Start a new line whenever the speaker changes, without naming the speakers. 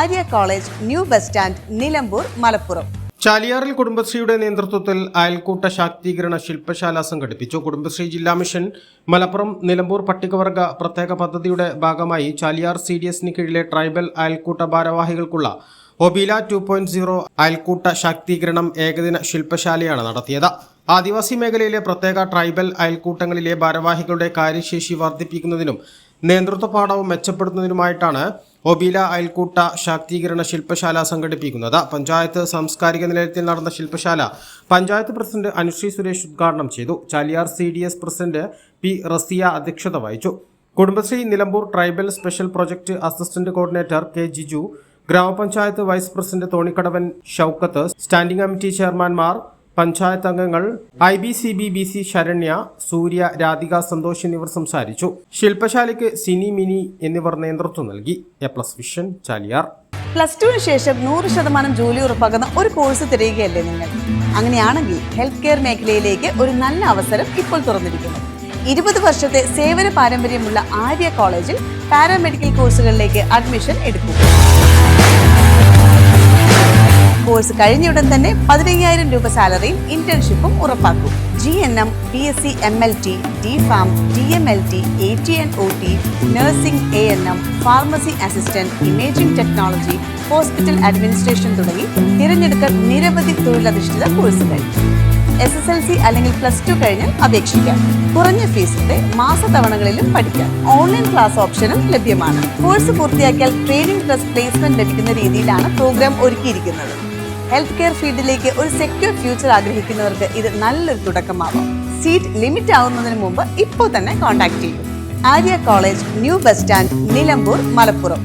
Arya college, new bus stand, Nilambur, Malappuram.
ചാലിയാറിൽ കുടുംബശ്രീയുടെ നേതൃത്വത്തിൽ അയൽക്കൂട്ട ശാക്തീകരണ ശില്പശാല സംഘടിപ്പിച്ചു. കുടുംബശ്രീ ജില്ലാ മിഷൻ മലപ്പുറം നിലമ്പൂർ പട്ടികവർഗ പ്രത്യേക പദ്ധതിയുടെ ഭാഗമായി ചാലിയാർ CDSന് കീഴിലെ ട്രൈബൽ അയൽക്കൂട്ട ഭാരവാഹികൾക്കുള്ള ഒബീല 2.0 അയൽക്കൂട്ട ശാക്തീകരണം ഏകദിന ശില്പശാലയാണ് നടത്തിയത്. ആദിവാസി മേഖലയിലെ പ്രത്യേക ട്രൈബൽ അയൽക്കൂട്ടങ്ങളിലെ ഭാരവാഹികളുടെ കാര്യശേഷി വർദ്ധിപ്പിക്കുന്നതിനും നേതൃത്വ പാഠവും മെച്ചപ്പെടുത്തുന്നതിനുമായിട്ടാണ് ഒബീല അയൽക്കൂട്ട ശാക്തീകരണ ശില്പശാല സംഘടിപ്പിക്കുന്നത്. പഞ്ചായത്ത് സാംസ്കാരിക നിലയത്തിൽ നടന്ന ശില്പശാല പഞ്ചായത്ത് പ്രസിഡന്റ് അനുശ്രീ സുരേഷ് ഉദ്ഘാടനം ചെയ്തു. Chaliyar CDS president P. Rasiya അധ്യക്ഷത വഹിച്ചു. Kudumbashree Nilambur tribal special project assistant coordinator K. Jiju, gramapanchayat vice president Thonikkadavan Shoukath, standing committee ചെയർമാൻമാർ, പഞ്ചായത്ത് അംഗങ്ങൾ, IBCB BC ശരണ്യ, സൂര്യ, രാധിക, സന്തോഷ് എന്നിവർ സംസാരിച്ചു. ശില്പശാലയ്ക്ക് സിനി, മിനി എന്നിവർ നേതൃത്വം നൽകി. A+ vision, Chaliyar.
+2 ശേഷം 100% ജോലി ഉറപ്പാക്കുന്ന ഒരു കോഴ്സ് തിരയുകയല്ലേ നിങ്ങൾ? അങ്ങനെയാണെങ്കിൽ ഹെൽത്ത് കെയർ മേഖലയിലേക്ക് ഒരു നല്ല അവസരം ഇപ്പോൾ തുറന്നിരിക്കുന്നു. 20 വർഷത്തെ സേവന പാരമ്പര്യമുള്ള ആര്യ കോളേജിൽ പാരാമെഡിക്കൽ കോഴ്സുകളിലേക്ക് അഡ്മിഷൻ എടുക്കും. കോഴ്സ് കഴിഞ്ഞയുടൻ തന്നെ 15,000 രൂപ സാലറിയും ഇന്റേൺഷിപ്പും ഉറപ്പാക്കും. GNM, BSc MLT, DPharm, DMLT, AT&OT, nursing, ANM, pharmacy assistant, imaging technology, hospital administration തുടങ്ങി തിരഞ്ഞെടുക്കാൻ നിരവധി തൊഴിലധിഷ്ഠിത കോഴ്സുകൾ. SSLC അല്ലെങ്കിൽ +2 കഴിഞ്ഞാൽ അപേക്ഷിക്കാം. കുറഞ്ഞ ഫീസിന്റെ മാസതവണകളിലും പഠിക്കാം. ഓൺലൈൻ ക്ലാസ് ഓപ്ഷനും ലഭ്യമാണ്. കോഴ്സ് പൂർത്തിയാക്കിയാൽ ട്രെയിനിങ് പ്ലസ് പ്ലേസ്മെന്റ് ലഭിക്കുന്ന രീതിയിലാണ് പ്രോഗ്രാം ഒരുക്കിയിരിക്കുന്നത്. ഹെൽത്ത് കെയർ ഫീൽഡിലേക്ക് ഒരു സെക്യൂർ ഫ്യൂച്ചർ ആഗ്രഹിക്കുന്നവർക്ക് ഇത് നല്ലൊരു തുടക്കമാവാം. സീറ്റ് ലിമിറ്റ് ആവുന്നതിന് മുമ്പ് ഇപ്പോൾ തന്നെ കോൺടാക്ട് ചെയ്യൂ. Arya college, new bus stand, Nilambur, Malappuram.